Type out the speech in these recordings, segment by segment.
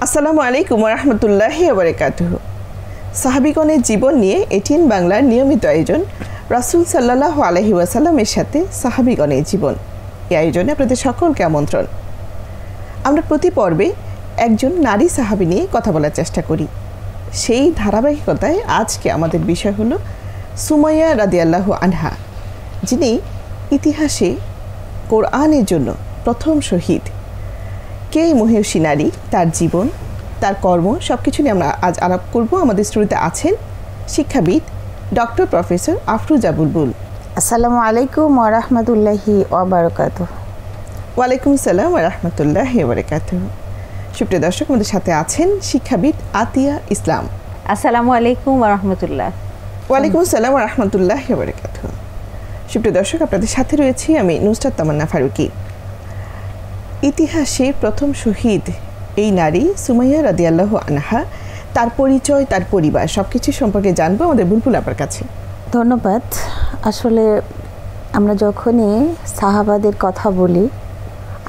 আসসালামু আলাইকুম রহমতুল্লাহি ওয়াবারাকাতুহু। সাহাবিগণের জীবন নিয়ে এটিএন বাংলার নিয়মিত আয়োজন রাসূল সাল্লাল্লাহু আলাইহি ওয়াসাল্লামের সাথে সাহাবিগণের জীবন। এই আয়োজনে আপনাদের সকলকে আমন্ত্রণ। আমরা প্রতি পর্বে একজন নারী সাহাবী নিয়ে কথা বলার চেষ্টা করি। সেই ধারাবাহিকতায় আজকে আমাদের বিষয় হলো সুমাইয়া রাদিয়াল্লাহু আনহা, যিনি ইতিহাসে কোরআনের জন্য প্রথম শহীদ। কে মহিষী নারী, তার জীবন, তার কর্ম সব কিছু নিয়ে আমরা আজ আলাপ করব। আমাদের স্টুডিওতে আছেন শিক্ষাবিদ ডক্টর প্রফেসর আফরোজা বুলবুল। আসসালামু আলাইকুম ওয়া রাহমাতুল্লাহি ওয়া বারাকাতুহু। ওয়ালাইকুম আসসালাম ওয়া রাহমাতুল্লাহি ওয়া বারাকাতুহু। সুপ্রিয় দর্শক, আমাদের সাথে আছেন শিক্ষাবিদ আতিয়া ইসলাম। আসসালামু আলাইকুম ওয়া রাহমাতুল্লাহ। ওয়ালাইকুম আসসালাম ওয়া রাহমাতুল্লাহি ওয়া বারাকাতুহু। সুপ্রিয় দর্শক, আপনাদের সাথে রয়েছি আমি নুসরাত তামান্না ফারুকী। ইতিহাসে প্রথম শহীদ এই নারী সুমাইয়া রাদিয়াল্লাহু আনহা, তার পরিচয়, তার পরিবার সবকিছু সম্পর্কে জানবো আমাদের বুলবুল আপার কাছে। ধন্যবাদ। আসলে আমরা যখনই সাহাবাদের কথা বলি,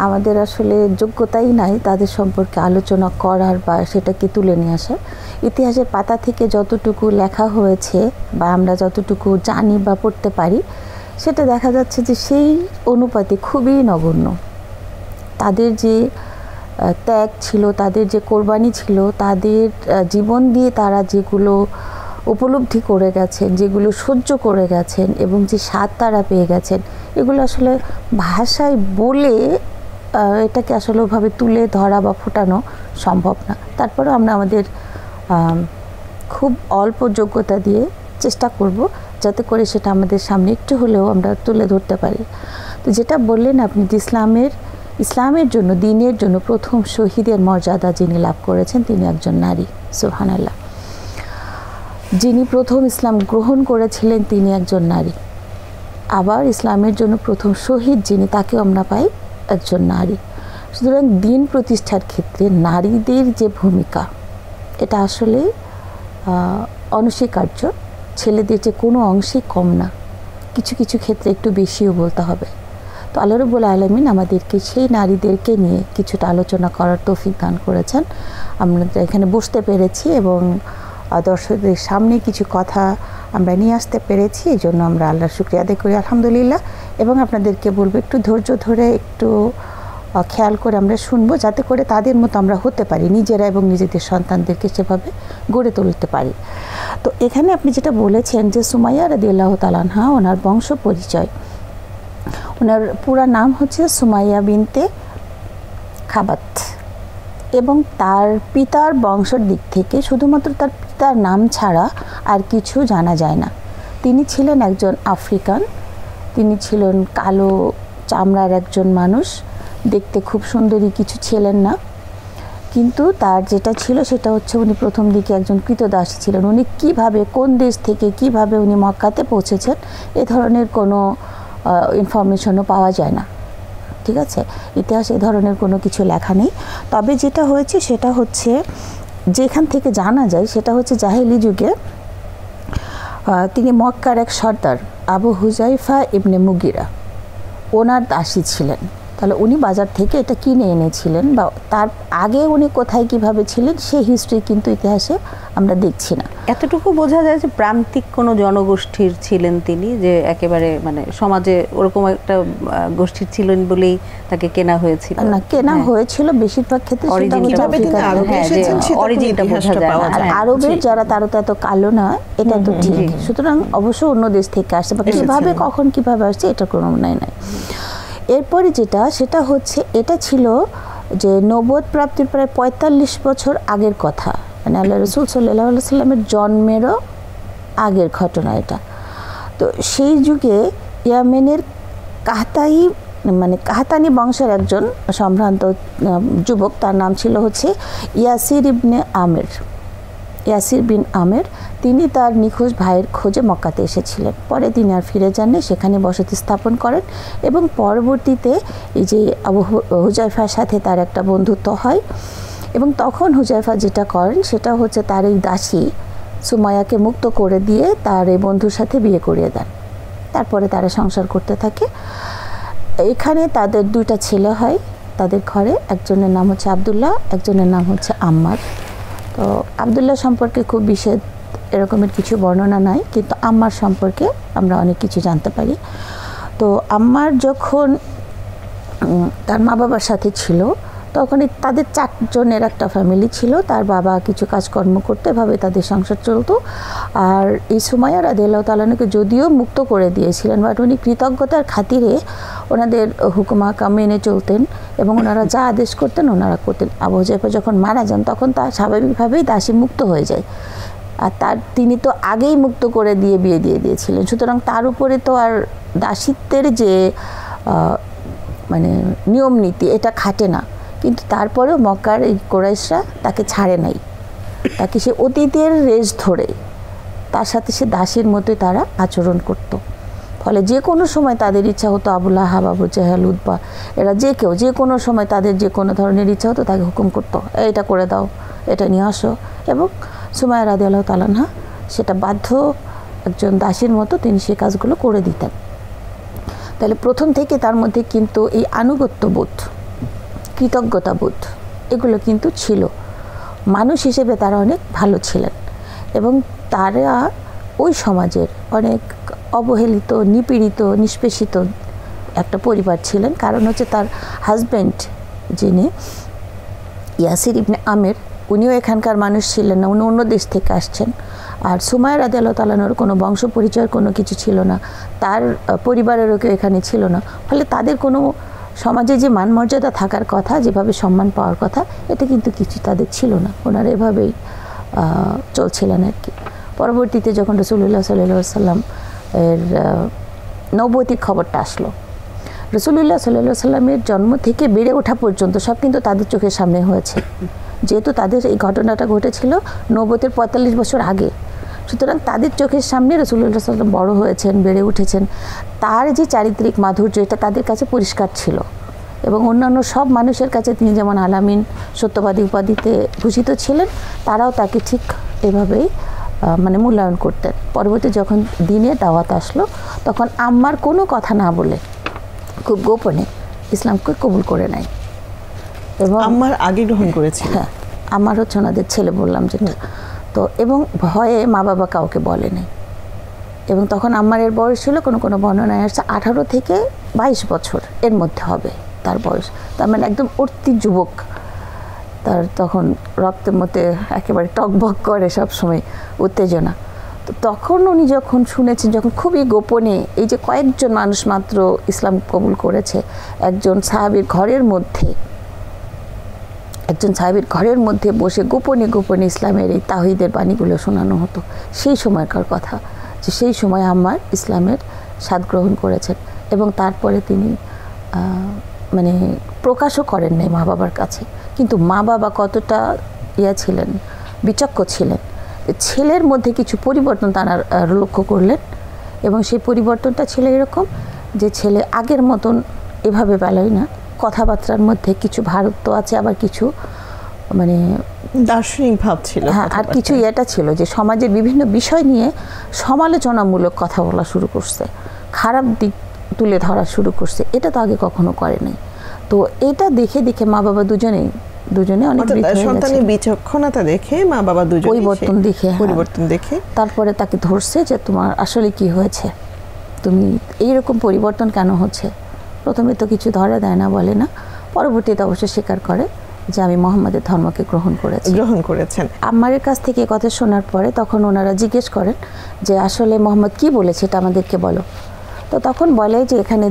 আমাদের আসলে যোগ্যতাই নাই তাদের সম্পর্কে আলোচনা করার বা সেটাকে তুলে নিয়ে আসার। ইতিহাসের পাতা থেকে যতটুকু লেখা হয়েছে বা আমরা যতটুকু জানি বা পড়তে পারি, সেটা দেখা যাচ্ছে যে সেই অনুপাতে খুবই নগণ্য। তাদের যে ত্যাগ ছিল, তাদের যে কোরবানি ছিল, তাদের জীবন দিয়ে তারা যেগুলো উপলব্ধি করে গেছেন, যেগুলো সহ্য করে গেছেন এবং যে স্বাদ তারা পেয়ে গেছেন, এগুলো আসলে ভাষায় বলে এটাকে আসলে ওভাবে তুলে ধরা বা ফোটানো সম্ভব না। তারপরেও আমরা আমাদের খুব অল্প যোগ্যতা দিয়ে চেষ্টা করব যাতে করে সেটা আমাদের সামনে একটু হলেও আমরা তুলে ধরতে পারি। তো যেটা বললেন আপনি, যে ইসলামের জন্য, দ্বীনের জন্য প্রথম শহীদের মর্যাদা যিনি লাভ করেছেন, তিনি একজন নারী। সুবহানাল্লাহ। যিনি প্রথম ইসলাম গ্রহণ করেছিলেন, তিনি একজন নারী। আবার ইসলামের জন্য প্রথম শহীদ যিনি, তাকেও আমরা পাই একজন নারী। সুতরাং দ্বীন প্রতিষ্ঠার ক্ষেত্রে নারীদের যে ভূমিকা, এটা আসলে অনস্বীকার্য। ছেলেদের যে কোনো অংশেই কম না, কিছু কিছু ক্ষেত্রে একটু বেশিও বলতে হবে। তো আল্লাহ রাব্বুল আলামিন আমাদেরকে সেই নারীদেরকে নিয়ে কিছুটা আলোচনা করার তৌফিক দান করেছেন। আমরা এখানে বসতে পেরেছি এবং দর্শকদের সামনে কিছু কথা আমরা নিয়ে আসতে পেরেছি, এই জন্য আমরা আল্লাহর শুকরিয়া আদায় করি, আলহামদুলিল্লাহ। এবং আপনাদেরকে বলবো একটু ধৈর্য ধরে, একটু খেয়াল করে আমরা শুনবো, যাতে করে তাদের মতো আমরা হতে পারি, নিজেরা এবং নিজেদের সন্তানদেরকে সেভাবে গড়ে তুলতে পারি। তো এখানে আপনি যেটা বলেছেন যে সুমাইয়া রাদিয়াল্লাহু তাআলা আনহা, ওনার বংশ পরিচয়, ওনার পুরা নাম হচ্ছে সুমাইয়া বিনতে খাবাত এবং তার পিতার বংশের দিক থেকে শুধুমাত্র তার পিতার নাম ছাড়া আর কিছু জানা যায় না। তিনি ছিলেন একজন আফ্রিকান, তিনি ছিলেন কালো চামড়ার একজন মানুষ, দেখতে খুব সুন্দরী কিছু ছিলেন না। কিন্তু তার যেটা ছিল সেটা হচ্ছে, উনি প্রথম দিকে একজন কৃতদাসী ছিলেন। উনি কিভাবে, কোন দেশ থেকে কিভাবে উনি মক্কাতে পৌঁছেছেন, এ ধরনের কোনো ইনফরমেশনও পাওয়া যায় না। ঠিক আছে, ইতিহাসে এ ধরনের কোনো কিছু লেখা নেই। তবে যেটা হয়েছে সেটা হচ্ছে, যেখান থেকে জানা যায় সেটা হচ্ছে জাহেলি যুগে তিনি মক্কার এক সর্দার আবু হুজাইফা ইবনে মুগিরা, ওনার দাসী ছিলেন। তাহলে উনি বাজার থেকে এটা কিনে এনেছিলেন, বা তার আগে উনি কোথায় কিভাবে ছিলেন সেই হিস্ট্রি কিন্তু ইতিহাসে আমরা দেখছি না। এতটুকু বোঝা যায় যে প্রান্তিক কোনো জনগোষ্ঠীর ছিলেন তিনি, যে একেবারে মানে সমাজে ওরকম একটা গোষ্ঠীর ছিলেন বলেই তাকে কেনা হয়েছিল। না, কেনা হয়েছিল বেশিরভাগ ক্ষেত্রে আরবের যারা, তারা তো এত কালো না, এটা তো ঠিক। সুতরাং অবশ্য অন্য দেশ থেকে আসছে, বা কিভাবে কখন কিভাবে আসছে এটা কোনো নাই। এরপরে যেটা, সেটা হচ্ছে, এটা ছিল যে নবুয়ত প্রাপ্তির প্রায় ৪৫ বছর আগের কথা, মানে আল্লাহ রাসূল সাল্লাল্লাহু আলাইহি ওয়াসাল্লামের জন্মেরও আগের ঘটনা এটা। তো সেই যুগে ইয়ামেনের কাহতানি বংশের একজন সম্ভ্রান্ত যুবক, তার নাম ছিল হচ্ছে ইয়াসির বিন আমের, তিনি তার নিখোঁজ ভাইয়ের খোঁজে মক্কাতে এসেছিলেন। পরে তিনি আর ফিরে যাননি, সেখানে বসতি স্থাপন করেন এবং পরবর্তীতে এই যে আবু হুজাইফার সাথে তার একটা বন্ধুত্ব হয় এবং তখন হুজাইফা যেটা করেন সেটা হচ্ছে তার এই দাসী সুমাইয়াকে মুক্ত করে দিয়ে তার এই বন্ধুর সাথে বিয়ে করিয়ে দেন। তারপরে তারা সংসার করতে থাকে। এখানে তাদের 2টা ছেলে হয়, তাদের ঘরে, একজনের নাম হচ্ছে আব্দুল্লাহ, একজনের নাম হচ্ছে আম্মার। তো আব্দুল্লাহ সম্পর্কে খুব বিশেষ এরকমের কিছু বর্ণনা নাই, কিন্তু আম্মার সম্পর্কে আমরা অনেক কিছু জানতে পারি। তো আম্মার যখন তার মা বাবার সাথে ছিল তখন তাদের 4 জনের একটা ফ্যামিলি ছিল। তার বাবা কিছু কাজকর্ম করতে, এভাবে তাদের সংসার চলতো। আর এই সুমাইয়া রাদিয়াল্লাহু তাআলা আনহাকে যদিও মুক্ত করে দিয়েছিলেন, বাট উনি কৃতজ্ঞতার খাতিরে ওনাদের হুকুম আহকাম মেনে চলতেন এবং ওনারা যা আদেশ করতেন ওনারা করতেন। আবু হুযায়ফা যখন মারা যান তখন তার স্বাভাবিকভাবেই দাসী মুক্ত হয়ে যায়, আর তিনি তো আগেই মুক্ত করে দিয়ে বিয়ে দিয়ে দিয়েছিলেন। সুতরাং তার উপরে তো আর দাসিত্বের যে মানে নিয়ম নীতি এটা খাটে না। কিন্তু তারপরেও মক্কার এই কুরাইশরা তাকে ছাড়ে নাই, তাকে সে অতীতের রেশ ধরে তার সাথে সে দাসীর মতোই তারা আচরণ করত। ফলে যে কোনো সময় তাদের ইচ্ছা হতো, আবু লাহাব, আবু জেহেল, উতবা এরা যে কেউ যে কোনো সময় তাদের যে কোনো ধরনের ইচ্ছা হতো তাকে হুকুম করতো, এটা করে দাও, এটা নিয়ে আসো। এবং সুমাইয়া রাদিয়াল্লাহু তাআলা আনহা সেটা বাধ্য একজন দাসীর মতো তিনি সেই কাজগুলো করে দিতেন। তাহলে প্রথম থেকে তার মধ্যে কিন্তু এই আনুগত্যবোধ, কৃতজ্ঞতাবোধ এগুলো কিন্তু ছিল। মানুষ হিসেবে তারা অনেক ভালো ছিলেন এবং তারা ওই সমাজের অনেক অবহেলিত, নিপীড়িত, নিষ্পেষিত একটা পরিবার ছিলেন। কারণ হচ্ছে তার হাজব্যান্ড যিনি ইয়াসির ইবনে আমের, উনিও এখানকার মানুষ ছিলেন না, উনি অন্য দেশ থেকে আসছেন। আর সুমাইয়া রাদিয়াল্লাহু তাআলা আনহার কোনো বংশ পরিচয়ের কোনো কিছু ছিল না, তার পরিবারেরও কেউ এখানে ছিল না। ফলে তাদের কোনো সমাজে যে মান মর্যাদা থাকার কথা, যেভাবে সম্মান পাওয়ার কথা, এটা কিন্তু কিছু তাদের ছিল না। ওনারা এভাবেই চলছিলেন আর কি। পরবর্তীতে যখন রাসূলুল্লাহ সাল্লাল্লাহু আলাইহি ওয়াসাল্লাম এর নবুয়তির খবরটা আসলো, রাসূলুল্লাহ সাল্লাল্লাহু আলাইহি ওয়াসাল্লামের জন্ম থেকে বেড়ে ওঠা পর্যন্ত সব কিন্তু তাদের চোখের সামনে হয়েছে, যেহেতু তাদের এই ঘটনাটা ঘটেছিল নবুয়তের 45 বছর আগে। সুতরাং তাদের চোখের সামনে রাসূলুল্লাহ সাল্লাল্লাহু আলাইহি ওয়াসাল্লাম বড় হয়েছেন, বেড়ে উঠেছেন। তার যে চারিত্রিক মাধুর্য এটা তাদের কাছে পরিষ্কার ছিল এবং অন্যান্য সব মানুষের কাছে তিনি যেমন আলামিন, সত্যবাদী উপাধিতে ভূষিত ছিলেন, তারাও তাকে ঠিক এভাবেই মানে মূল্যায়ন করতেন। পরবর্তী যখন দিনে দাওয়াত আসলো তখন আম্মার কোনো কথা না বলে খুব গোপনে ইসলামকে কবুল করে নেয় এবং আম্মার আগে গ্রহণ করেছে। হ্যাঁ, আমার হচ্ছে ওনাদের ছেলে বললাম যেটা। তো এবং ভয়ে মা বাবা কাউকে বলে নাই। এবং তখন আম্মারের বয়স ছিল কোনো কোনো বর্ণনায় আসছে 18 থেকে 22 বছর এর মধ্যে হবে তার বয়স। তার মানে একদম উঠতি যুবক, তার তখন রক্তের মধ্যে একেবারে টকবক করে সবসময় উত্তেজনা। তো তখন উনি যখন শুনেছেন, যখন খুবই গোপনে, এই যে কয়েকজন মানুষ মাত্র ইসলাম কবুল করেছে, একজন সাহাবীর ঘরের মধ্যে বসে গোপনে গোপনে ইসলামের এই তাওহীদের বাণীগুলো শোনানো হতো, সেই সময়কার কথা যে সেই সময় আম্মার ইসলামের স্বাদ গ্রহণ করেছেন। এবং তারপরে তিনি মানে প্রকাশও করেন নাই মা বাবার কাছে। কিন্তু মা বাবা কতটা ছিলেন, বিচক্ষণ ছিলেন, ছেলের মধ্যে কিছু পরিবর্তন তারা লক্ষ্য করলেন। এবং সেই পরিবর্তনটা ছিল এরকম যে ছেলে আগের মতন এভাবে বেলায় না, কথাবার্তার মধ্যে কিছু ভারত্ব আছে, আবার কিছু মানে দার্শনিক ভাব ছিল। হ্যাঁ, আর কিছু এটা ছিল যে সমাজের বিভিন্ন বিষয় নিয়ে সমালোচনামূলক কথা বলা শুরু করছে, খারাপ দিক তুলে ধরা শুরু করছে। এটা তো আগে কখনো করে নাই। তো এটা দেখে দেখে মা বাবা দুজনে অনেক সন্তানের বিচক্ষণতা দেখে মা বাবা দুজনে পরিবর্তন দেখে তারপরে তাকে ধরছে যে তোমার আসলে কি হয়েছে, তুমি এইরকম পরিবর্তন কেন হচ্ছে। প্রথমে তো কিছু ধরা দেয় না, বলে না, পরবর্তীতে অবশ্য স্বীকার করে যে আমি মোহাম্মদের ধর্মকে গ্রহণ করেছেন। আম্মারের কাছ থেকে কথা শোনার পরে তখন ওনারা জিজ্ঞেস করেন যে আসলে মোহাম্মদ কি বলেছে এটা আমাদেরকে বলো। তো তখন বলে যে এখানে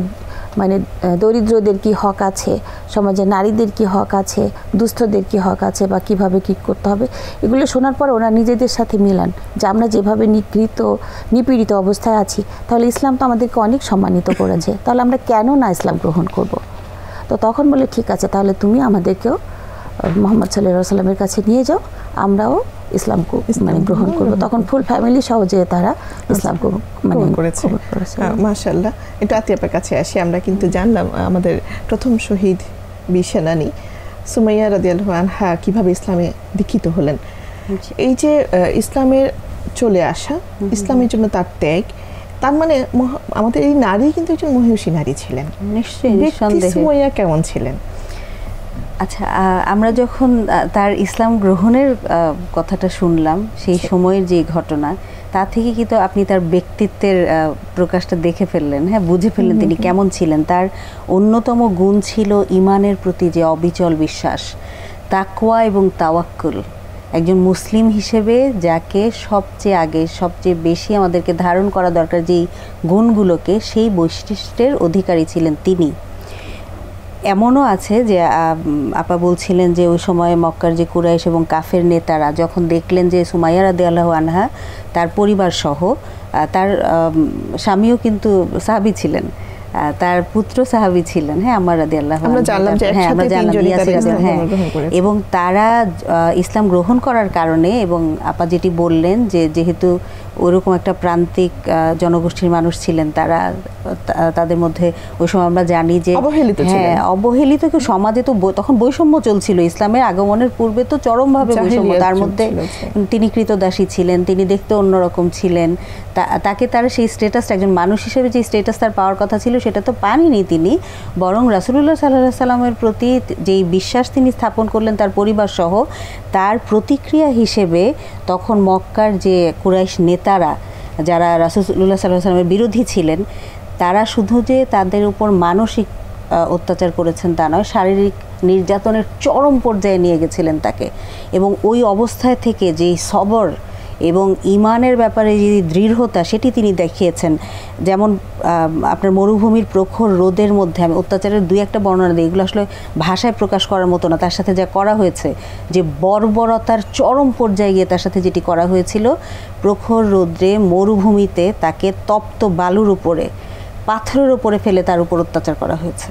মানে দরিদ্রদের কি হক আছে, সমাজে নারীদের কি হক আছে, দুস্থদের কি হক আছে, বা কিভাবে কি করতে হবে। এগুলো শোনার পর ওরা নিজেদের সাথে মিলান যে আমরা যেভাবে নিপীড়িত অবস্থায় আছি, তাহলে ইসলাম তো আমাদেরকে অনেক সম্মানিত করেছে, তাহলে আমরা কেন না ইসলাম গ্রহণ করব। তো তখন বলে ঠিক আছে, তাহলে তুমি আমাদেরকেও মোহাম্মদ সাল্লাল্লাহু আলাইহি ওয়াসাল্লামের কাছে নিয়ে যাও, আমরাও ইসলাম মানে গ্রহণ করব। তখন ফুল ফ্যামিলি সহ যে তারা ইসলাম মানে করেছে। মাশাআল্লাহ। একটু আতিয়াপের কাছে আসি। আমরা কিন্তু জানলাম আমাদের প্রথম শহীদ বীর সেনানী সুমাইয়া রাদিয়াল্লাহু আনহা কিভাবে ইসলামে দীক্ষিত হলেন। এই যে ইসলামের চলে আসা, ইসলামের জন্য তার ত্যাগ, তার মানে আমাদের এই নারী কিন্তু একজন মহিষী নারী ছিলেন। নিশ্চয়ই, নিঃসন্দেহে। সুমাইয়া কেমন ছিলেন? আচ্ছা, আমরা যখন তার ইসলাম গ্রহণের কথাটা শুনলাম, সেই সময়ের যে ঘটনা, তা থেকে কিন্তু আপনি তার ব্যক্তিত্বের প্রকাশটা দেখে ফেললেন, হ্যাঁ, বুঝে ফেললেন তিনি কেমন ছিলেন। তার অন্যতম গুণ ছিল ইমানের প্রতি যে অবিচল বিশ্বাস, তাকওয়া এবং তাওয়াক্কুল। একজন মুসলিম হিসেবে যাকে সবচেয়ে আগে সবচেয়ে বেশি আমাদেরকে ধারণ করা দরকার, যেই গুণগুলোকে, সেই বৈশিষ্ট্যের অধিকারী ছিলেন তিনি। এমনও আছে যে আপা বলছিলেন যে ওই সময় মক্কার যে কুরাইশ এবং কাফের নেতারা যখন দেখলেন যে সুমাইয়া রাদিয়াল্লাহু আনহা তার পরিবার সহ, তার স্বামীও কিন্তু সাহাবী ছিলেন, তার পুত্র সাহাবী ছিলেন, হ্যাঁ, আম্মার রাদিয়াল্লাহু আনহা, হ্যাঁ আমরা জানলাম হ্যাঁ, এবং তারা ইসলাম গ্রহণ করার কারণে, এবং আপা যেটি বললেন যে যেহেতু ওইরকম একটা প্রান্তিক জনগোষ্ঠীর মানুষ ছিলেন, তারা তাদের মধ্যে ওই সময় আমরা জানি যে হ্যাঁ অবহেলিত, সমাজে তো তখন বৈষম্য চলছিল, ইসলামের আগমনের পূর্বে তো চরমভাবে বৈষম্য, তার মধ্যে তিনি কৃতদাসী ছিলেন, তিনি দেখতে অন্যরকম ছিলেন, তাকে তার সেই স্ট্যাটাসটা, একজন মানুষ হিসেবে যে স্ট্যাটাস তার পাওয়ার কথা ছিল সেটা তো পাননি তিনি, বরং রাসূলুল্লাহ সাল্লাল্লাহু আলাইহি সাল্লামের প্রতি যেই বিশ্বাস তিনি স্থাপন করলেন তার পরিবার সহ, তার প্রতিক্রিয়া হিসেবে তখন মক্কার যে কুরাইশ নেতারা যারা রাসূলুল্লাহ সাল্লাল্লাহু আলাইহি সাল্লামের বিরোধী ছিলেন, তারা শুধু যে তাদের উপর মানসিক অত্যাচার করেছেন তা নয়, শারীরিক নির্যাতনের চরম পর্যায়ে নিয়ে গেছিলেন তাকে। এবং ওই অবস্থায় থেকে যেই সবর এবং ইমানের ব্যাপারে যে দৃঢ়তা সেটি তিনি দেখিয়েছেন। যেমন আপনার মরুভূমির প্রখর রোদের মধ্যে, আমি অত্যাচারের দুই একটা বর্ণনা দিই, এগুলো আসলে ভাষায় প্রকাশ করার মতো না, তার সাথে যা করা হয়েছে, যে বর্বরতার চরম পর্যায়ে গিয়ে তার সাথে যেটি করা হয়েছিল, প্রখর রোদ্রে মরুভূমিতে তাকে তপ্ত বালুর উপরে, পাথরের উপরে ফেলে তার উপর অত্যাচার করা হয়েছে।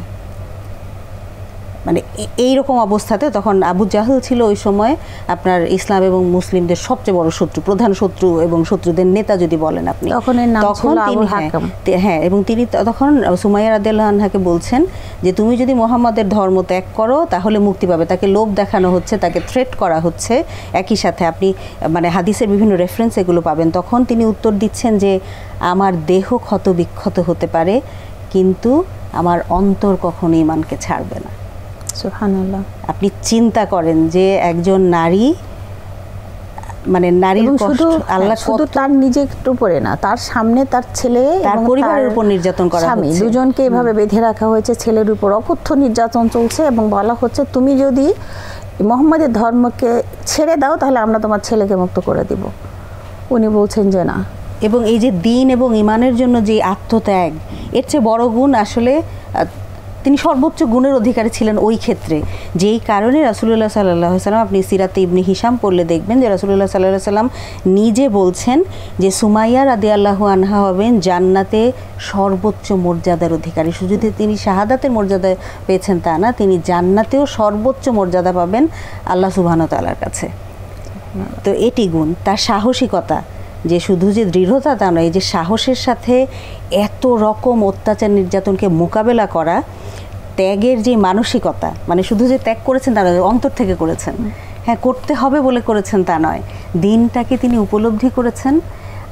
মানে এইরকম অবস্থাতে তখন আবু জাহল ছিল ওই সময় আপনার ইসলাম এবং মুসলিমদের সবচেয়ে বড় শত্রু, প্রধান শত্রু এবং শত্রুদের নেতা যদি বলেন আপনি, তখন তিনি হ্যাঁ, এবং তিনি তখন সুমাইয়া রাদিয়াল্লাহু আনহাকে বলছেন যে তুমি যদি মুহাম্মাদের ধর্ম ত্যাগ করো তাহলে মুক্তি পাবে। তাকে লোভ দেখানো হচ্ছে, তাকে থ্রেট করা হচ্ছে, একই সাথে আপনি মানে হাদিসের বিভিন্ন রেফারেন্স এগুলো পাবেন। তখন তিনি উত্তর দিচ্ছেন যে আমার দেহ ক্ষত বিক্ষত হতে পারে, কিন্তু আমার অন্তর কখনো ঈমানকে ছাড়বে না। সুবহানাল্লাহ। আপনি চিন্তা করেন যে একজন নারী, মানে নারীর কষ্ট, আল্লাহ শুধু তার নিজের উপরে না, তার সামনে তার ছেলে তার পরিবারের উপর নির্যাতন করা হচ্ছে, দুজনকে এভাবে বেঁধে রাখা হয়েছে, ছেলের উপর অকথ্য নির্যাতন চলছে, এবং বলা হচ্ছে তুমি যদি মুহাম্মাদের ধর্মকে ছেড়ে দাও তাহলে আমরা তোমার ছেলেকে মুক্ত করে দিব। উনি বলছেন যে না। এবং এই যে দ্বীন এবং ঈমানের জন্য যে আত্মত্যাগ, এর চেয়ে বড় গুণ আসলে তিনি সর্বোচ্চ গুণের অধিকারী ছিলেন ওই ক্ষেত্রে, যেই কারণে রাসূলুল্লাহ সাল্লাল্লাহু আলাইহি সাল্লাম, আপনি সিরাতে ইবনে হিশাম পড়লে দেখবেন যে রাসূলুল্লাহ সাল্লাল্লাহু আলাইহি সাল্লাম নিজে বলছেন যে সুমাইয়া রাদিয়াল্লাহু আনহা হবেন জান্নাতে সর্বোচ্চ মর্যাদার অধিকারী। শুধু তিনি শাহাদাতের মর্যাদা পেয়েছেন তা না, তিনি জান্নাতেও সর্বোচ্চ মর্যাদা পাবেন আল্লাহ সুবহানাহু ওয়া তাআলার কাছে। তো এটি গুণ, তার সাহসিকতা, যে শুধু যে দৃঢ়তা তা নয়, এই যে সাহসের সাথে এত রকম অত্যাচার নির্যাতনকে মোকাবেলা করা, ত্যাগের যে মানসিকতা, মানে শুধু যে ত্যাগ করেছেন তা নয়, অন্তর থেকে করেছেন, হ্যাঁ করতে হবে বলে করেছেন তা নয়, দিনটাকে তিনি উপলব্ধি করেছেন,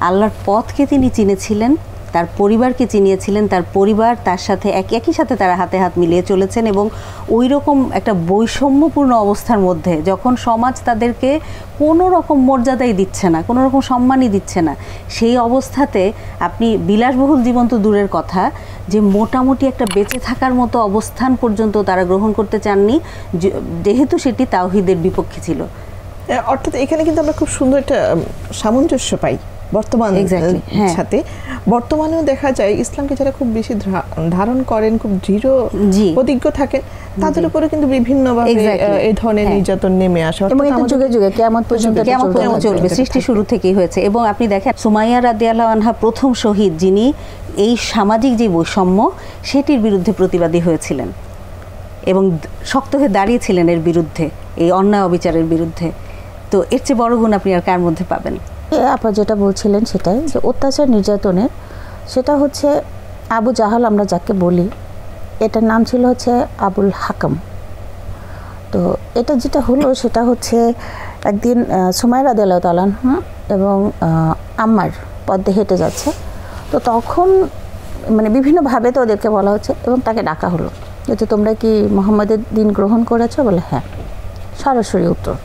আল্লাহর পথকে তিনি চিনেছিলেন, তার পরিবারকে চিনিয়েছিলেন, তার পরিবার তার সাথে একই সাথে তারা হাতে হাত মিলিয়ে চলেছেন। এবং ওই রকম একটা বৈষম্যপূর্ণ অবস্থার মধ্যে যখন সমাজ তাদেরকে কোনো রকম মর্যাদাই দিচ্ছে না, কোনো রকম সম্মানই দিচ্ছে না, সেই অবস্থাতে আপনি বিলাসবহুল জীবন তো দূরের কথা, যে মোটামুটি একটা বেঁচে থাকার মতো অবস্থান পর্যন্ত তারা গ্রহণ করতে চাননি, যেহেতু সেটি তাওহীদের বিপক্ষে ছিল। অর্থাৎ এখানে কিন্তু আমরা খুব সুন্দর একটা সামঞ্জস্য পাই বর্তমান সাথে। বর্তমানেও দেখা যায় ইসলামকে যারা খুব বেশি ধারণ করেন, খুব দৃঢ় প্রতিজ্ঞ থাকেন, তাদের উপরে কিন্তু বিভিন্নভাবে এই ধরনের নির্যাতন নেমে আসে, এবং এটা যুগে যুগে কিয়ামত পর্যন্ত চলবে, সৃষ্টি শুরু থেকেই হয়েছে। এবং আপনি দেখেন সুমাইয়া রাদিয়াল্লাহু আনহা প্রথম শহীদ, যিনি এই সামাজিক যে বৈষম্য সেটির বিরুদ্ধে প্রতিবাদী হয়েছিলেন এবং শক্ত হয়ে দাঁড়িয়েছিলেন এর বিরুদ্ধে, এই অন্যায় অবিচারের বিরুদ্ধে। তো এর চেয়ে বড় গুণ আপনি আর কার মধ্যে পাবেন? আপা যেটা বলছিলেন সেটাই, যে অত্যাচার নির্যাতনের, সেটা হচ্ছে আবু জাহাল আমরা যাকে বলি, এটার নাম ছিল হচ্ছে আবুল হাকাম। তো এটা যেটা হলো সেটা হচ্ছে একদিন সুমাইয়া রাদিয়াল্লাহু তাআলা আনহা এবং আম্মার পথে হেঁটে যাচ্ছে, তো তখন মানে বিভিন্নভাবে তো ওদেরকে বলা হচ্ছে এবং তাকে ডাকা হলো যে তোমরা কি মোহাম্মদের দিন গ্রহণ করেছো? বলে হ্যাঁ। সরাসরি উত্তর,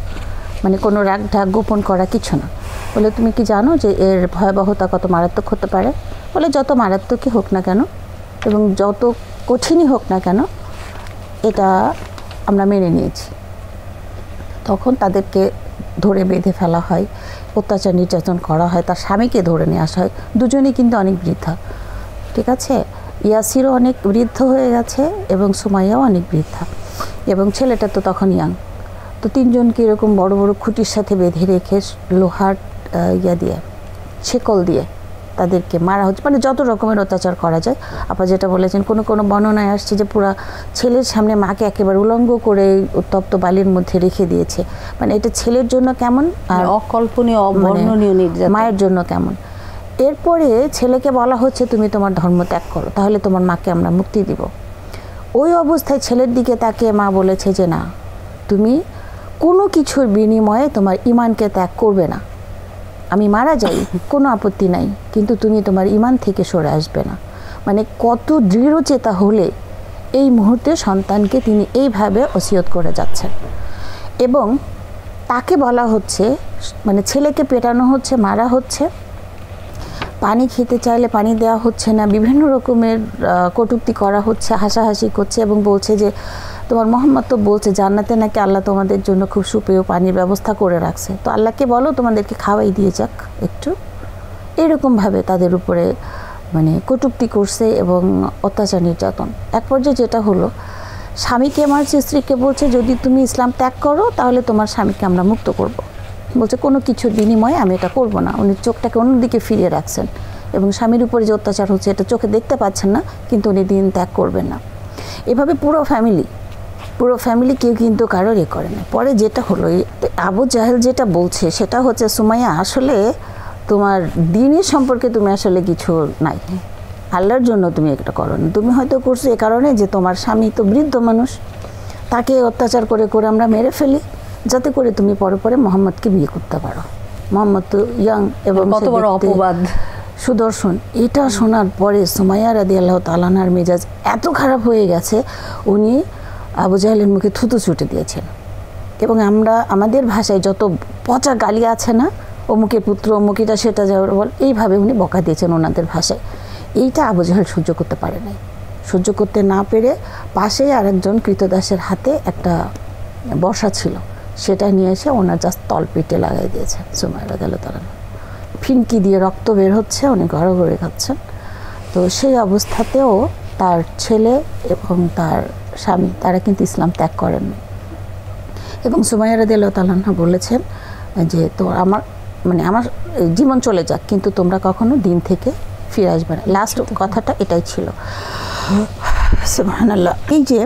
মানে কোনো রাগ ঢাক গোপন করা কিছু না। বলে তুমি কি জানো যে এর ভয়াবহতা কত মারাত্মক হতে পারে? বলে যত মারাত্মকই হোক না কেন এবং যত কঠিনই হোক না কেন এটা আমরা মেনে নিয়েছি। তখন তাদেরকে ধরে বেঁধে ফেলা হয়, অত্যাচার নির্যাতন করা হয়, তার স্বামীকে ধরে নিয়ে আসা হয়। দুজনেই কিন্তু অনেক বৃদ্ধা, ঠিক আছে? ইয়াসিরও অনেক বৃদ্ধ হয়ে গেছে এবং সুমাইয়াও অনেক বৃদ্ধা, এবং ছেলেটা তো তখন ইয়াং। তো তিনজনকে এরকম বড় বড় খুঁটির সাথে বেঁধে রেখে লোহার দিয়ে শেকল দিয়ে তাদেরকে মারা হচ্ছে, মানে যত রকমের অত্যাচার করা যায়। আপা যেটা বলেছেন, কোনো কোনো বর্ণনায় আসছে যে পুরা ছেলের সামনে মাকে একেবারে উলঙ্গ করে উত্তপ্ত বালির মধ্যে রেখে দিয়েছে। মানে এটা ছেলের জন্য কেমন, আর অকল্পনীয় অবর্ণনীয় নির্যাতন মায়ের জন্য কেমন। এরপরে ছেলেকে বলা হচ্ছে তুমি তোমার ধর্ম ত্যাগ করো, তাহলে তোমার মাকে আমরা মুক্তি দিব। ওই অবস্থায় ছেলের দিকে তাকিয়ে মা বলেছে যে না, তুমি কোনো কিছুর বিনিময়ে তোমার ইমানকে ত্যাগ করবে না। আমি মারা যাই কোনো আপত্তি নাই, কিন্তু তুমি তোমার ইমান থেকে সরে আসবে না। মানে কত দৃঢ়চেতা হলে এই মুহূর্তে সন্তানকে তিনি এইভাবে ওসিয়ত করে যাচ্ছেন। এবং তাকে বলা হচ্ছে, মানে ছেলেকে পেটানো হচ্ছে, মারা হচ্ছে, পানি খেতে চাইলে পানি দেওয়া হচ্ছে না, বিভিন্ন রকমের কটূক্তি করা হচ্ছে, হাসাহাসি করছে এবং বলছে যে তোমার মোহাম্মদ তো বলছে জান্নাতে নাকি আল্লাহ তোমাদের জন্য খুব সুপেয় পানির ব্যবস্থা করে রাখছে, তো আল্লাহকে বলো তোমাদেরকে খাওয়াই দিয়ে যাক একটু। এরকমভাবে তাদের উপরে মানে কটূক্তি করছে এবং অত্যাচার নির্যাতন। এক পর্যায়ে যেটা হলো, স্বামীকে মারছে, স্ত্রীকে বলছে যদি তুমি ইসলাম ত্যাগ করো তাহলে তোমার স্বামীকে আমরা মুক্ত করব। বলছে কোনো কিছুর বিনিময়ে আমি এটা করব না। উনি চোখটাকে অন্যদিকে ফিরিয়ে রাখছেন এবং স্বামীর উপরে যে অত্যাচার হচ্ছে এটা চোখে দেখতে পাচ্ছেন না, কিন্তু উনি দিন ত্যাগ করবেন না। এভাবে পুরো ফ্যামিলি কেউ কিন্তু কারোর করে না। পরে যেটা হলো, আবু জাহেল যেটা বলছে সেটা হচ্ছে সুমাইয়া আসলে তোমার দিনের সম্পর্কে তুমি আসলে কিছু নাই, আল্লাহর জন্য তুমি এটা করো না। তুমি হয়তো করছো এ কারণে যে তোমার স্বামী তো বৃদ্ধ মানুষ, তাকে অত্যাচার করে করে আমরা মেরে ফেলি, যাতে করে তুমি পরে পরে মোহাম্মদকে বিয়ে করতে পারো। মোহাম্মদ তো ইয়াং এবং কত বড় অপবাদ, সুদর্শন। এটা শোনার পরে সুমাইয়া রাদিয়াল্লাহু তাআলা আনহার মেজাজ এত খারাপ হয়ে গেছে, উনি আবু জাহেলের মুখে থুতু ছুটে দিয়েছেন। এবং আমরা আমাদের ভাষায় যত পচা গালি আছে না, অমুকের পুত্র, অমুকিটা সেটা যাওয়ার বল, এইভাবে উনি বকা দিয়েছেন ওনাদের ভাষায়। এইটা আবু জাহেল সহ্য করতে পারে নাই। সহ্য করতে না পেরে পাশেই আরেকজন কৃতদাসের হাতে একটা বর্ষা ছিল, সেটা নিয়ে এসে ওনার জাস্ট তলপেটে লাগাই দিয়েছেন সুমাইয়া রাদিয়াল্লাহু তাআলা। ফিনকি দিয়ে রক্ত বের হচ্ছে, উনি গড়গড়ে খাচ্ছেন। তো সেই অবস্থাতেও তার ছেলে এবং তার স্বামী তারা কিন্তু ইসলাম ত্যাগ করেননি। এবং সুমাইয়া রাদিয়াল্লাহু তাআলা আনহা বলেছেন যে তো আমার জীবন চলে যাক, কিন্তু তোমরা কখনো দিন থেকে ফিরে আসবে না। লাস্ট কথাটা এটাই ছিল। সুবহানাল্লাহ। এই যে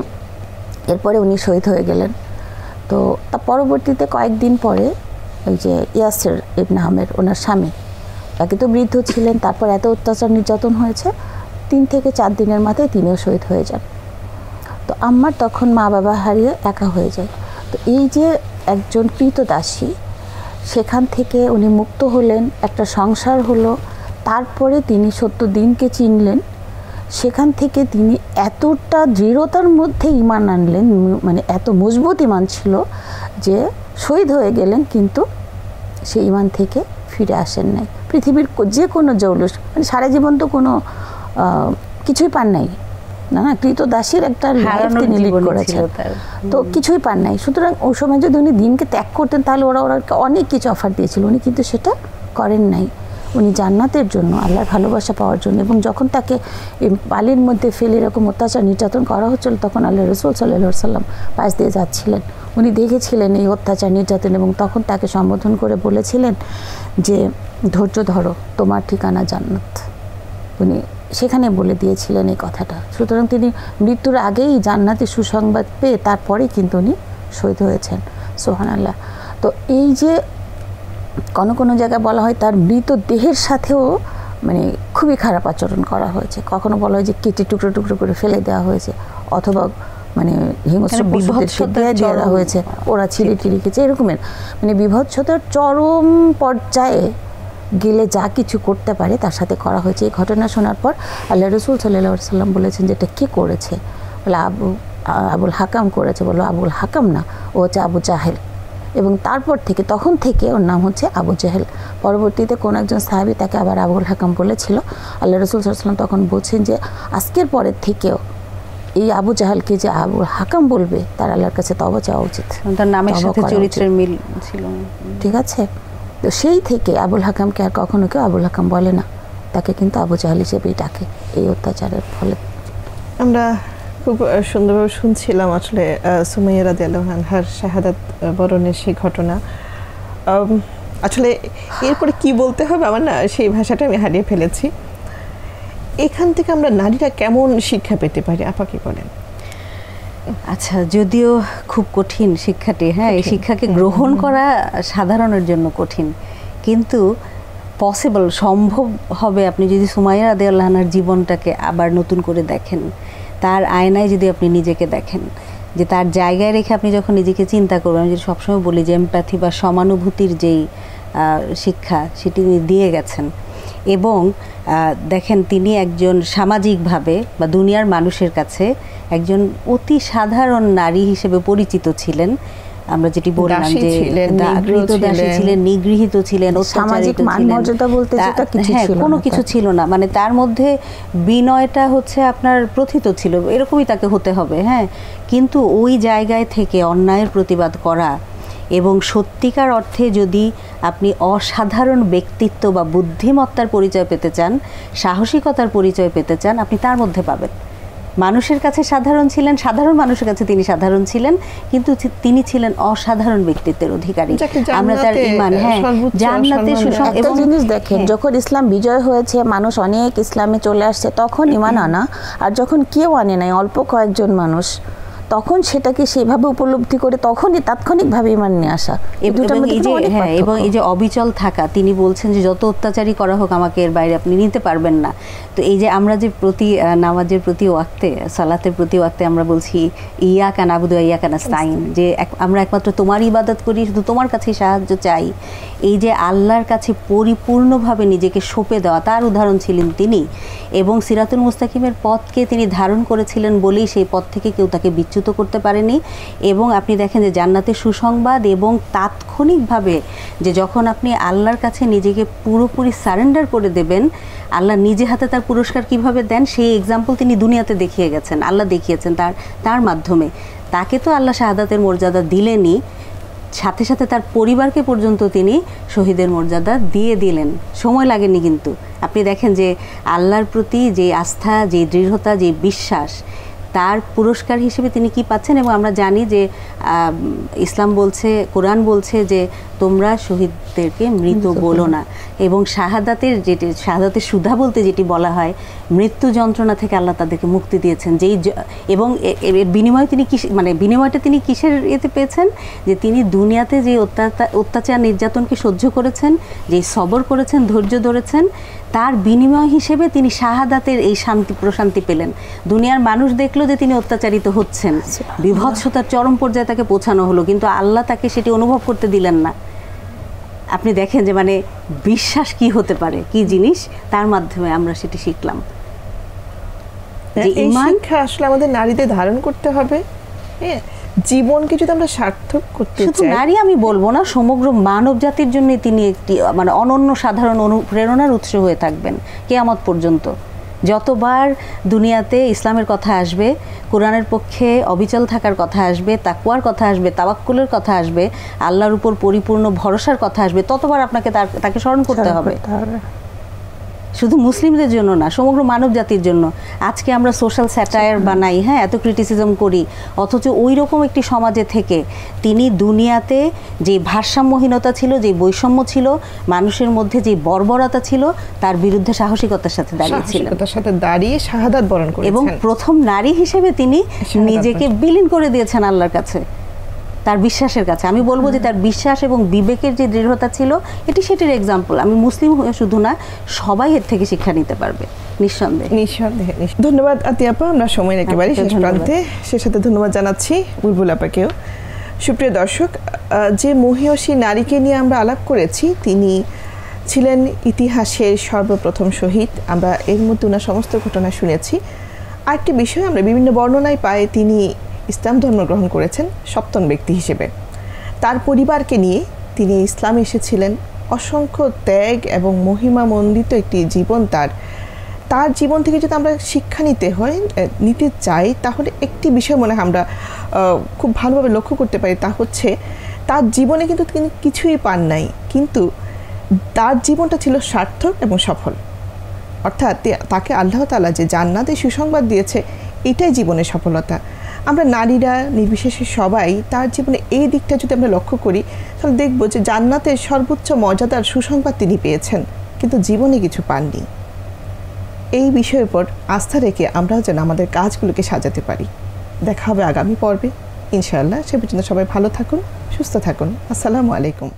এরপরে উনি শহীদ হয়ে গেলেন। তো তার পরবর্তীতে কয়েকদিন পরে ওই যে ইয়াসির ইবনে আমের ওনার স্বামী, একে তো বৃদ্ধ ছিলেন, তারপর এত অত্যাচার নির্যাতন হয়েছে, 3 থেকে 4 দিনের মাথায় তিনিও শহীদ হয়ে যান। তো আম্মার তখন মা বাবা হারিয়ে একা হয়ে যায়। তো এই যে একজন কৃতদাসী, সেখান থেকে উনি মুক্ত হলেন, একটা সংসার হলো, তারপরে তিনি সত্য দিনকে চিনলেন। সেখান থেকে তিনি এতটা দৃঢ়তার মধ্যে ঈমান আনলেন, মানে এত মজবুত ঈমান ছিল যে শহীদ হয়ে গেলেন, কিন্তু সেই ঈমান থেকে ফিরে আসেন নাই। পৃথিবীর যে কোনো জৌলুস, মানে সারা জীবন তো কোনো কিছুই পান নাই, না কৃতদাসীর একটা লাইফ তিনি লিড করেছেন, তো কিছুই পান নাই। সুতরাং ওই সময় যদি উনি দিনকে ত্যাগ করতেন তাহলে ওরা অনেক কিছু অফার দিয়েছিল, উনি কিন্তু সেটা করেন নাই। উনি জান্নাতের জন্য, আল্লাহর ভালোবাসা পাওয়ার জন্য। এবং যখন তাকে বালির মধ্যে ফেলে এরকম অত্যাচার নির্যাতন করা হচ্ছিল, তখন আল্লাহ রাসূল সাল্লাল্লাহু আলাইহি ওয়াসাল্লাম পাশ দিয়ে যাচ্ছিলেন। উনি দেখেছিলেন এই অত্যাচার নির্যাতন এবং তখন তাকে সম্বোধন করে বলেছিলেন যে ধৈর্য ধরো, তোমার ঠিকানা জান্নাত। উনি সেখানে বলে দিয়েছিলেন এই কথাটা। সুতরাং তিনি মৃত্যুর আগেই জান্নাতে সুসংবাদ পেয়ে তারপরেই কিন্তু উনি শহীদ হয়েছেন। সুবহানাল্লাহ। তো এই যে কোনো জায়গায় বলা হয় তার মৃতদেহের সাথেও মানে খুবই খারাপ আচরণ করা হয়েছে। কখনো বলা হয় যে কেটে টুকরো টুকরো করে ফেলে দেওয়া হয়েছে, অথবা মানে হিংস্র পশুদেরকে দিয়ে দেওয়া হয়েছে, ওরা ছিঁড়ে টিড়ে খেয়েছে, এরকমের মানে বিভৎসতার চরম পর্যায়ে গেলে যা কিছু করতে পারে তার সাথে করা হয়েছে। এই ঘটনা শোনার পর আল্লাহ রাসূল সাল্লাল্লাহু আলাইহি ওয়াসাল্লাম বলেছেন যে এটা কে করেছে? বলে আবুল হাকাম করেছে, বললো আবুল হাকাম না, ও হচ্ছে আবু জাহেল। এবং তারপর থেকে তখন থেকে ওর নাম হচ্ছে আবু জাহেল। পরবর্তীতে কোনো একজন সাহাবী তাকে আবার আবুল হাকাম বলেছিল। আল্লাহ রাসূল সাল্লাল্লাহু আলাইহি ওয়াসাল্লাম তখন বলছেন যে আজকের পরের থেকেও এই আবু জাহেলকে যে আবুল হাকাম বলবে তার আল্লাহর কাছে তওবা চাওয়া উচিত, তার নামের সাথে চরিত্রের মিল ছিল। ঠিক আছে, তো সেই থেকে আবুল হাকামকে আর কখনো কেউ আবুল হাকাম বলে না, তাকে কিন্তু আবু জাহেল হিসেবেই ডাকে এই অত্যাচারের ফলে। আমরা খুব সুন্দরভাবে শুনছিলাম আসলে সুমাইয়া রাদিয়াল্লাহু আনহার শাহাদাত বরণের সেই ঘটনা। আসলে এরপরে কি বলতে হবে আমার না সেই ভাষাটা আমি হারিয়ে ফেলেছি। এখান থেকে আমরা নারীরা কেমন শিক্ষা পেতে পারি আপা কি বলেন? আচ্ছা, যদিও খুব কঠিন শিক্ষাটি, হ্যাঁ, এই শিক্ষাকে গ্রহণ করা সাধারণের জন্য কঠিন, কিন্তু পসিবল, সম্ভব হবে আপনি যদি সুমাইয়া রাদিয়াল্লাহু আনহার জীবনটাকে আবার নতুন করে দেখেন, তার আয়নায় যদি আপনি নিজেকে দেখেন, যে তার জায়গায় রেখে আপনি যখন নিজেকে চিন্তা করবেন, আমি যদি সবসময় বলি যে এমপ্যাথি বা সমানুভূতির যেই শিক্ষা সেটি তিনি দিয়ে গেছেন। এবং দেখেন তিনি একজন সামাজিকভাবে বা দুনিয়ার মানুষের কাছে একজন অতি সাধারণ নারী হিসেবে পরিচিত ছিলেন। আমরা যেটি বললাম যে দাসী ছিলেন, নিগৃহীত ছিলেন, সামাজিক মান-মর্যাদা বলতে যেটা কিছু ছিল না, কোনো কিছু ছিল না। মানে তার মধ্যে বিনয়টা হচ্ছে আপনার প্রথিত ছিল, এরকমই তাকে হতে হবে, হ্যাঁ। কিন্তু ওই জায়গায় থেকে অন্যায়ের প্রতিবাদ করা এবং সত্যিকার অর্থে যদি আপনি অসাধারণ ব্যক্তিত্ব বা বুদ্ধিমত্তার পরিচয় পেতে চান, সাহসিকতার পরিচয় পেতে চান, আপনি তার মধ্যে পাবেন। মানুষের কাছে সাধারণ ছিলেন, সাধারণ মানুষের কাছে তিনি সাধারণ ছিলেন, কিন্তু তিনি ছিলেন অসাধারণ ব্যক্তিত্বের অধিকারী। আমরা তার ঈমান, হ্যাঁ, জান্নাতে একটা জিনিস দেখেন, যখন ইসলাম বিজয় হয়েছে, মানুষ অনেক ইসলামে চলে আসছে, তখন ঈমান আনা, আর যখন কেউ আনে নাই, অল্প কয়েকজন মানুষ, তখন সেটাকে সেভাবে উপলব্ধি করে তখনই তাৎক্ষণিকভাবে ঈমান নিয়ে আসা। এবং এই যে অবিচল থাকা, তিনি বলছেন যে যত অত্যাচারী করা হোক আমাকে এর বাইরে আপনি নিতে পারবেন না। তো এই যে আমরা যে প্রতি নামাজের প্রতি ওয়াক্তে, সালাতের প্রতি ওয়াক্তে আমরা বলছি ইয়াকা নাবুদু ওয়া ইয়াকা নাস্তাইন, যে আমরা একমাত্র তোমার ইবাদত করি, শুধু তোমার কাছেই সাহায্য চাই। এই যে আল্লাহর কাছে পরিপূর্ণভাবে নিজেকে সঁপে দেওয়া, তার উদাহরণ ছিলেন তিনি। এবং সিরাতুল মুস্তাকিমের পথকে তিনি ধারণ করেছিলেন বলেই সেই পথ থেকে কেউ তাকে বিচ্যুত করতে পারেনি। এবং আপনি দেখেন যে জান্নাতের সুসংবাদ এবং তাৎক্ষণিকভাবে যে যখন আপনি আল্লাহর কাছে নিজেকে পুরোপুরি সারেন্ডার করে দেবেন, আল্লাহ নিজে হাতে তার পুরস্কার কিভাবে দেন সেই এক্সাম্পল তিনি দুনিয়াতে দেখিয়ে গেছেন, আল্লাহ দেখিয়েছেন তার মাধ্যমে। তাকে তো আল্লাহ শাহাদাতের মর্যাদা দিলেনই, সাথে সাথে তার পরিবারকে পর্যন্ত তিনি শহীদের মর্যাদা দিয়ে দিলেন, সময় লাগেনি। কিন্তু আপনি দেখেন যে আল্লাহর প্রতি যে আস্থা, যে দৃঢ়তা, যে বিশ্বাস, তার পুরস্কার হিসেবে তিনি কি পাচ্ছেন। এবং আমরা জানি যে ইসলাম বলছে, কোরআন বলছে যে তোমরা শহীদদেরকে মৃত বলো না। এবং শাহাদাতের সুধা বলতে যেটি বলা হয়, মৃত্যু যন্ত্রণা থেকে আল্লাহ তাদেরকে মুক্তি দিয়েছেন। এবং এর বিনিময়ে তিনি বিনিময়টা তিনি কিসের এতে পেয়েছেন, যে তিনি দুনিয়াতে যে অত্যাচার নির্যাতনকে সহ্য করেছেন, যে সবর করেছেন, ধৈর্য ধরেছেন, তার বিনিময় হিসেবে তিনি শাহাদাতের এই প্রশান্তি পেলেন। দুনিয়ার মানুষ দেখলো যে তিনি অত্যাচারিত হচ্ছেন, বিভৎসতার চরম পর্যায়ে তাকে পৌঁছানো হলো, কিন্তু আল্লাহ তাকে সেটি অনুভব করতে দিলেন না। আপনি দেখেন যে বিশ্বাস কি হতে পারে, কি জিনিস, তার মাধ্যমে আমরা সেটি শিখলাম। এই শিক্ষা আসলে আমাদের নারীদের ধারণ করতে হবে, জীবনকে যদি আমরা সার্থক করতে চাই। শুধু নারী আমি বলবো না, সমগ্র মানব জাতির জন্য তিনি একটি অনন্য সাধারণ অনুপ্রেরণার উৎস হয়ে থাকবেন কিয়ামত পর্যন্ত। যতবার দুনিয়াতে ইসলামের কথা আসবে, কোরআনের পক্ষে অবিচল থাকার কথা আসবে, তাকওয়ার কথা আসবে, তাওয়াক্কুলের কথা আসবে, আল্লাহর উপর পরিপূর্ণ ভরসার কথা আসবে, ততবার আপনাকে তাকে স্মরণ করতে হবে। শুধু মুসলিমদের জন্য না, সমগ্র মানব জাতির জন্য। আজকে আমরা সোশ্যাল স্যাটায়ার বানাই, হ্যাঁ, এত ক্রিটিসিজম করি, অথচ ওই রকম একটি সমাজে থেকে তিনি দুনিয়াতে যে ভারসাম্যহীনতা ছিল, যে বৈষম্য ছিল, মানুষের মধ্যে যে বর্বরতা ছিল, তার বিরুদ্ধে সাহসিকতার সাথে দাঁড়িয়েছিলেন, দাঁড়িয়ে শাহাদাত বরণ করেছেন। এবং প্রথম নারী হিসেবে তিনি নিজেকে বিলীন করে দিয়েছেন আল্লাহর কাছে, তার বিশ্বাসের কাছে। আমি বলবো যে তার বিশ্বাস এবং বিবেকের যে দৃঢ়তা ছিল, এটি সেটির এক্সাম্পল। আমি মুসলিম হয়ে শুধু না, সবাই এর থেকে শিক্ষা নিতে পারবে, নিঃসন্দেহে। ধন্যবাদ আতিয়াপা। আমরা সময়ের একেবারে শেষ প্রান্তে, সে সাথে ধন্যবাদ জানাচ্ছি বুলবুল আপাকেও। সুপ্রিয় দর্শক, যে মহিয়সী নারীকে নিয়ে আমরা আলাপ করেছি, তিনি ছিলেন ইতিহাসের সর্বপ্রথম শহীদ। আমরা এর মধ্যে ওনার সমস্ত ঘটনা শুনেছি। আরেকটি বিষয় আমরা বিভিন্ন বর্ণনায় পাই, তিনি ইসলাম ধর্ম গ্রহণ করেছেন সপ্তম ব্যক্তি হিসেবে। তার পরিবারকে নিয়ে তিনি ইসলামে এসেছিলেন। অসংখ্য ত্যাগ এবং মহিমামণ্ডিত একটি জীবন তার জীবন থেকে যদি আমরা শিক্ষা নিতে চাই, তাহলে একটি বিষয় মনে হয় আমরা খুব ভালোভাবে লক্ষ্য করতে পারি, তা হচ্ছে তার জীবনে কিন্তু তিনি কিছুই পান নাই, কিন্তু তার জীবনটা ছিল সার্থক এবং সফল। অর্থাৎ তাকে আল্লাহ তাআলা যে জান্নাতের সুসংবাদ দিয়েছে, এটাই জীবনের সফলতা। আমরা নারীরা নির্বিশেষে সবাই তার জীবনে এই দিকটা যদি আমরা লক্ষ্য করি, তাহলে দেখব যে জান্নাতের সর্বোচ্চ মর্যাদার সুসংবাদ তিনি পেয়েছেন, কিন্তু জীবনে কিছু পাননি। এই বিষয়ের উপর আস্থা রেখে আমরাও যেন আমাদের কাজগুলোকে সাজাতে পারি। দেখা হবে আগামী পর্বে ইনশাআল্লাহ। সে পর্যন্ত সবাই ভালো থাকুন, সুস্থ থাকুন। আসসালামু আলাইকুম।